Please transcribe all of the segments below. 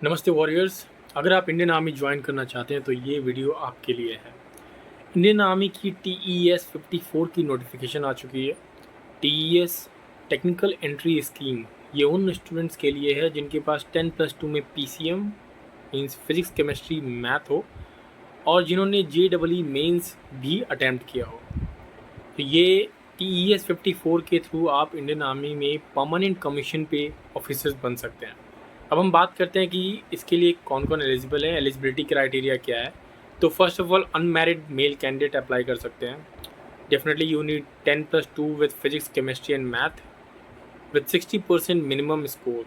नमस्ते वॉरियर्स। अगर आप इंडियन आर्मी ज्वाइन करना चाहते हैं तो ये वीडियो आपके लिए है। इंडियन आर्मी की TES 54 की नोटिफिकेशन आ चुकी है। TES टेक्निकल एंट्री स्कीम ये उन स्टूडेंट्स के लिए है जिनके पास 10+2 में PCM means physics chemistry math हो और जिन्होंने JEE मेंस भी अटैम्प्ट किया हो। तो ये TES 54 के थ्रू आप इंडियन आर्मी में परमानेंट कमीशन पे ऑफिसर्स बन सकते हैं। अब हम बात करते हैं कि इसके लिए कौन कौन एलिजिबल है, एलिजिबिलिटी क्राइटेरिया क्या है। तो first of all unmarried male candidate apply कर सकते हैं। Definitely you need 10+2 with physics chemistry and math with 60% minimum score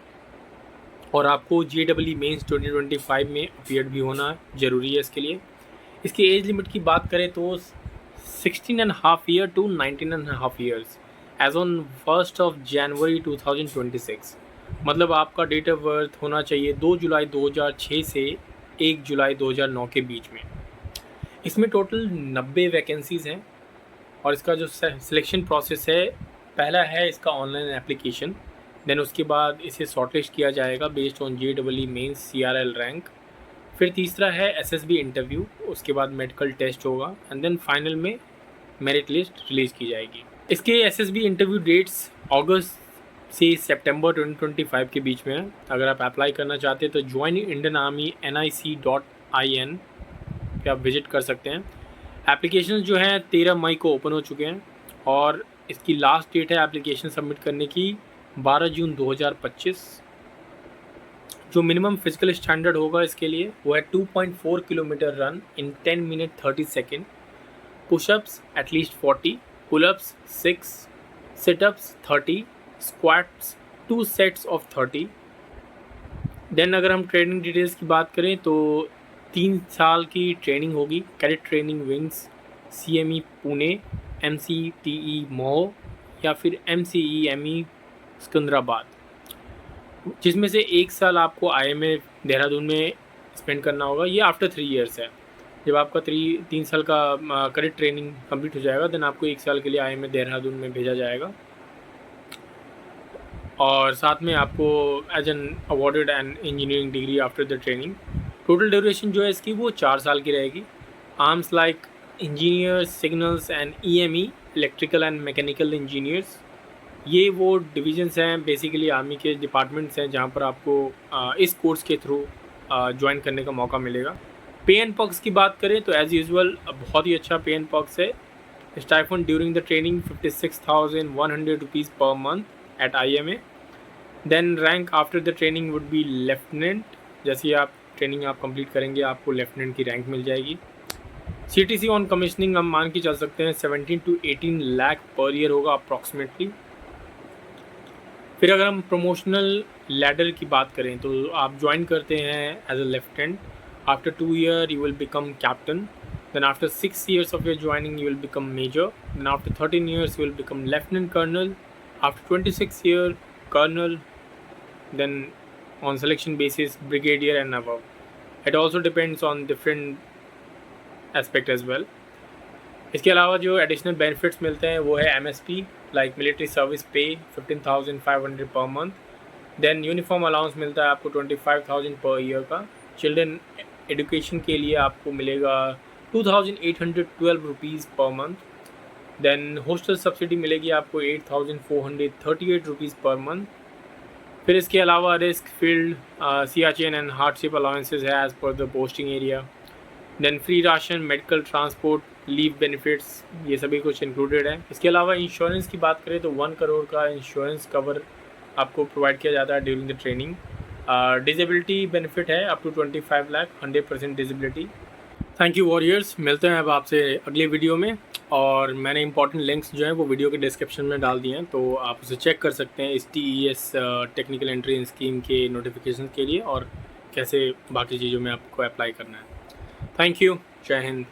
और आपको JEE मेंस 2025 में अपीयर्ड भी होना ज़रूरी है इसके लिए। इसकी एज लिमिट की बात करें तो 16.5 year to 19.5 years age on 1 January 2026। मतलब आपका डेट ऑफ बर्थ होना चाहिए 2 जुलाई 2006 से 1 जुलाई 2009 के बीच में। इसमें टोटल 90 वैकेंसीज़ हैं और इसका जो सिलेक्शन प्रोसेस है, पहला है इसका ऑनलाइन एप्लीकेशन, देन उसके बाद इसे शॉर्टलिस्ट किया जाएगा based on JEE mains CRL rank. फिर तीसरा है SSB इंटरव्यू, उसके बाद मेडिकल टेस्ट होगा एंड देन फाइनल में मेरिट लिस्ट रिलीज़ की जाएगी। इसके SSB इंटरव्यू डेट्स अगस्त से सितंबर 2025 के बीच में है। अगर आप अप्लाई करना चाहते हैं तो ज्वाइन इंडियन आर्मी nic.in पे आप विजिट कर सकते हैं। एप्लीकेशन जो हैं 13 मई को ओपन हो चुके हैं और इसकी लास्ट डेट है एप्लीकेशन सबमिट करने की 12 जून 2025। जो मिनिमम फिजिकल स्टैंडर्ड होगा इसके लिए वो है 2.4 kilometer run in 10 minute 30 second, pushups at least 40, pullups 6, situps 30, squats 2 sets of 30। Then अगर हम ट्रेनिंग डिटेल्स की बात करें तो 3 साल की ट्रेनिंग होगी। Cadet training wings CME Pune, MCTE महो या फिर MCEME सिकंदराबाद, जिसमें से 1 साल आपको IMA देहरादून में स्पेंड करना होगा। ये आफ्टर 3 ईयर्स है। जब आपका 3 साल का कैडेट ट्रेनिंग कंप्लीट हो जाएगा देन आपको 1 साल के लिए IMA देहरादून में भेजा जाएगा और साथ में आपको as an awarded and engineering degree after the training. Total duration जो है इसकी वो 4 साल की रहेगी। Arms like engineer signals and EME electrical and mechanical engineers, ये वो डिविजन्स हैं बेसिकली आर्मी के डिपार्टमेंट्स हैं जहाँ पर आपको इस कोर्स के थ्रू ज्वाइन करने का मौका मिलेगा। पे एंड पर्क्स की बात करें तो एज़ यूजुअल बहुत ही अच्छा पे एंड पर्क्स है। Stipend during the training 56,100 rupees पर month at IMA। Then rank after the training would be lieutenant. जैसे ही आप ट्रेनिंग कंप्लीट करेंगे आपको लेफ्टिनेंट की रैंक मिल जाएगी। CTC ऑन कमीशनिंग हम मान के चल सकते हैं 17 to 18 लाख पर ईयर होगा अप्रॉक्सीमेटली। फिर अगर हम प्रमोशनल लैडर की बात करें तो आप ज्वाइन करते हैं as a lieutenant. After 2 year you will become captain, then after 6 years of your joining you will become major, then after 13 years you will become lieutenant colonel, after 26 year colonel, then on selection basis brigadier and above. It also depends on different aspect as well. इसके अलावा जो additional benefits मिलते हैं वो है MSP like military service पे 15,500 per month, then uniform allowance मिलता है आपको 25,000 पर ईयर का। चिल्ड्रन एजुकेशन के लिए आपको मिलेगा 2,812 रुपीज़ पर मंथ। देन हॉस्टल सब्सिडी मिलेगी आपको 8,438 रुपीज़ पर मंथ। फिर इसके अलावा risk field Siachen and hardship allowances है as per the posting area. Then free ration, medical transport, leave benefits, ये सभी कुछ इंक्लूडेड है। इसके अलावा इंश्योरेंस की बात करें तो 1 करोड़ का इंश्योरेंस कवर आपको प्रोवाइड किया जाता है during the training. Disability benefit है up to 25 lakh, 100% disability. Thank you warriors, मिलते हैं अब आपसे अगले वीडियो में और मैंने इंपॉर्टेंट लिंक्स जो हैं वो वीडियो के डिस्क्रिप्शन में डाल दिए हैं तो आप उसे चेक कर सकते हैं इस TES टेक्निकल एंट्री स्कीम के नोटिफिकेशन के लिए और कैसे बाकी चीज़ों में आपको अप्लाई करना है। थैंक यू, जय हिंद।